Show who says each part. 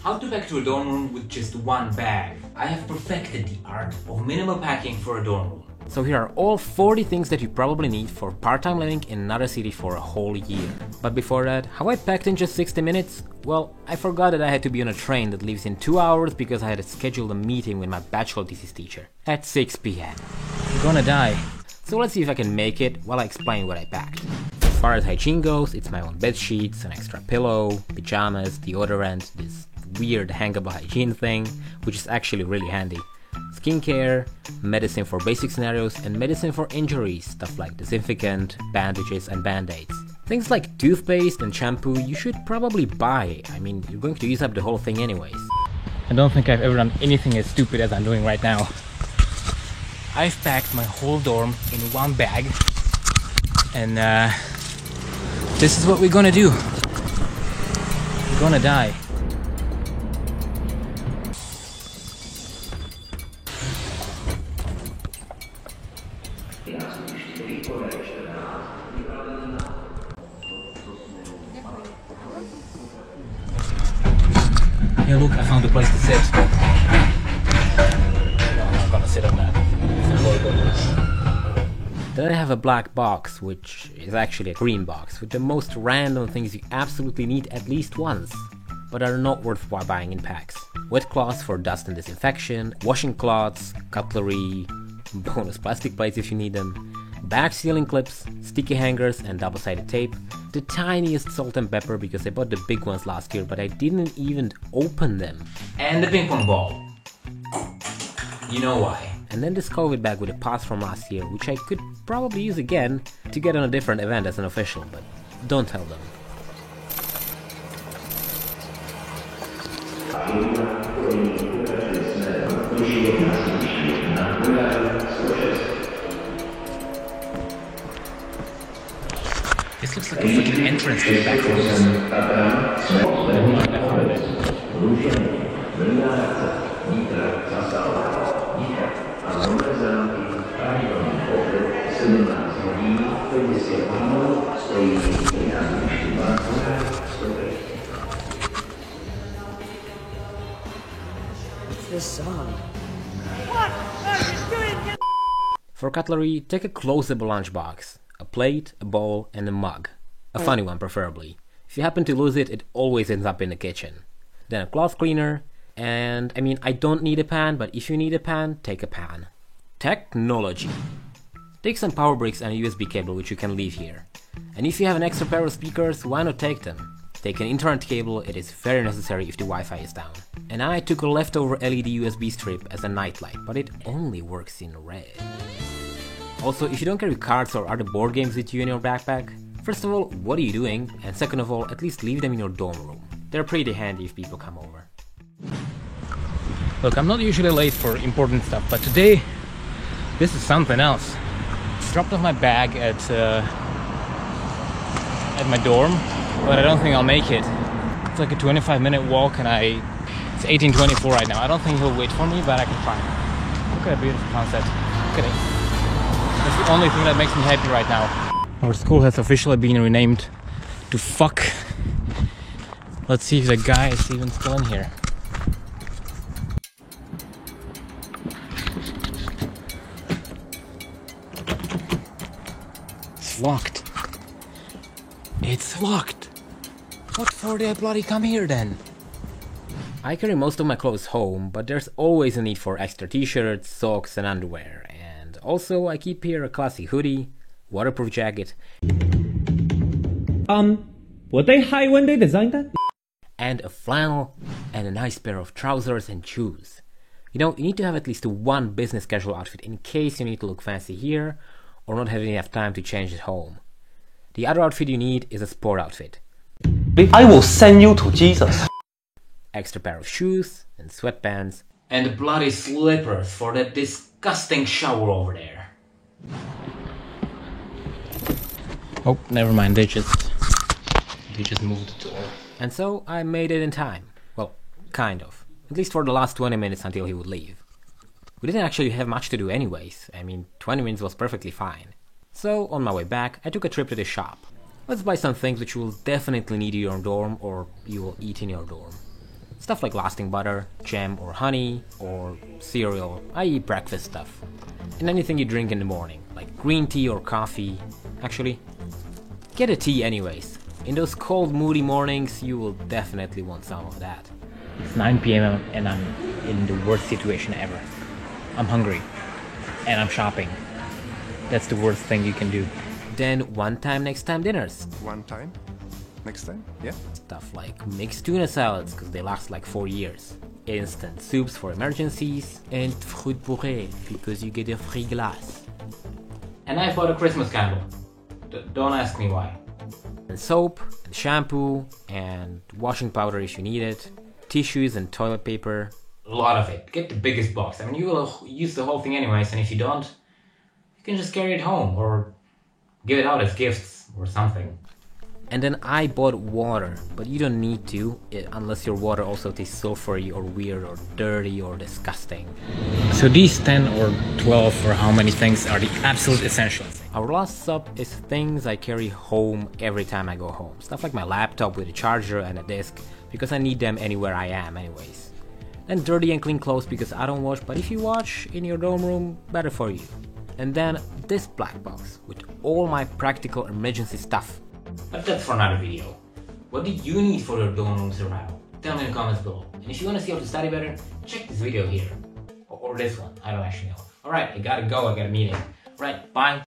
Speaker 1: How to pack to a dorm room with just one bag. I have perfected the art of minimal packing for a dorm room. So here are all 40 things that you probably need for part-time living in another city for a whole year. But before that, how I packed in just 60 minutes? Well, I forgot that I had to be on a train that leaves in 2 hours because I had scheduled a meeting with my bachelor thesis teacher at 6 p.m. I'm gonna die. So let's see if I can make it while I explain what I packed. As far as hygiene goes, it's my own bed sheets, an extra pillow, pajamas, deodorant, this weird hangable hygiene thing, which is actually really handy. Skincare, medicine for basic scenarios, and medicine for injuries, stuff like disinfectant, bandages, and band-aids. Things like toothpaste and shampoo you should probably buy. I mean, you're going to use up the whole thing anyways. I don't think I've ever done anything as stupid as I'm doing right now. I've packed my whole dorm in one bag, and this is what we're gonna do. We're gonna die. Hey look, I found a place to sit. No, I'm not gonna sit on that. Then I have a black box, which is actually a green box, with the most random things you absolutely need at least once, but are not worthwhile buying in packs. Wet cloths for dust and disinfection, washing cloths, cutlery, bonus plastic plates if you need them, bag sealing clips, sticky hangers and double-sided tape, the tiniest salt and pepper because I bought the big ones last year but I didn't even open them, and the ping pong ball. You know why. And then this COVID bag with a pass from last year, which I could probably use again to get on a different event as an official, but don't tell them. This looks like a freaking entrance to the back rooms.
Speaker 2: What's this song?
Speaker 3: What are you doing?
Speaker 1: For cutlery, take a closable lunchbox, a plate, a bowl, and a mug. A funny one, preferably. If you happen to lose it, it always ends up in the kitchen. Then a cloth cleaner, and I mean, I don't need a pan, but if you need a pan, take a pan. Technology. Take some power bricks and a USB cable, which you can leave here. And if you have an extra pair of speakers, why not take them? Take an internet cable, it is very necessary if the Wi-Fi is down. And I took a leftover LED USB strip as a nightlight, but it only works in red. Also, if you don't carry cards or other board games with you in your backpack, first of all, what are you doing? And second of all, at least leave them in your dorm room. They're pretty handy if people come over. Look, I'm not usually late for important stuff, but today, this is something else. Dropped off my bag at my dorm, but I don't think I'll make it. It's like a 25-minute walk and it's 18:24 right now. I don't think he'll wait for me, but I can try. Look at a beautiful sunset. Look at it. That's the only thing that makes me happy right now. Our school has officially been renamed to Fuck. Let's see if the guy is even still in here. It's locked. It's locked. What for did I bloody come here then? I carry most of my clothes home, but there's always a need for extra t-shirts, socks and underwear. And also I keep here a classy hoodie, waterproof jacket,
Speaker 4: 我对海湾的 design 的
Speaker 1: and a flannel, and a nice pair of trousers and shoes. You know, you need to have at least one business casual outfit in case you need to look fancy here or not have enough time to change at home. The other outfit you need is a sport outfit.
Speaker 4: I will send you to Jesus.
Speaker 1: Extra pair of shoes and sweatpants. And bloody slippers for that disgusting shower over there. Oh, never mind, they just moved the door. And so I made it in time. Well, kind of. At least for the last 20 minutes until he would leave. We didn't actually have much to do anyways. I mean, 20 minutes was perfectly fine. So, on my way back, I took a trip to the shop. Let's buy some things which you will definitely need in your dorm or you will eat in your dorm. Stuff like lasting butter, jam or honey, or cereal, i.e. breakfast stuff. And anything you drink in the morning, like green tea or coffee. Actually, get a tea anyways. In those cold, moody mornings, you will definitely want some of that. It's 9 p.m. and I'm in the worst situation ever. I'm hungry. And I'm shopping. That's the worst thing you can do. Then one time next time dinners.
Speaker 5: One time? Next time? Yeah?
Speaker 1: Stuff like mixed tuna salads, because they last like 4 years. Instant soups for emergencies. And fruit puree, because you get a free glass. And I bought a Christmas candle. Don't ask me why. And soap, and shampoo, and washing powder if you need it. Tissues and toilet paper. A lot of it. Get the biggest box. I mean, you will use the whole thing anyways, and if you don't, you can just carry it home or give it out as gifts or something. And then I bought water, but you don't need to, unless your water also tastes sulfury or weird or dirty or disgusting. So these 10 or 12 or how many things are the absolute essentials. Our last stop is things I carry home every time I go home. Stuff like my laptop with a charger and a disk, because I need them anywhere I am anyways. And dirty and clean clothes because I don't wash, but if you wash in your dorm room, better for you. And then this black box with all my practical emergency stuff. But that's for another video. What do you need for your dorm room survival? Tell me in the comments below. And if you want to see how to study better, check this video here. Or this one, I don't actually know. Alright, I gotta go, I got a meeting. Alright, bye.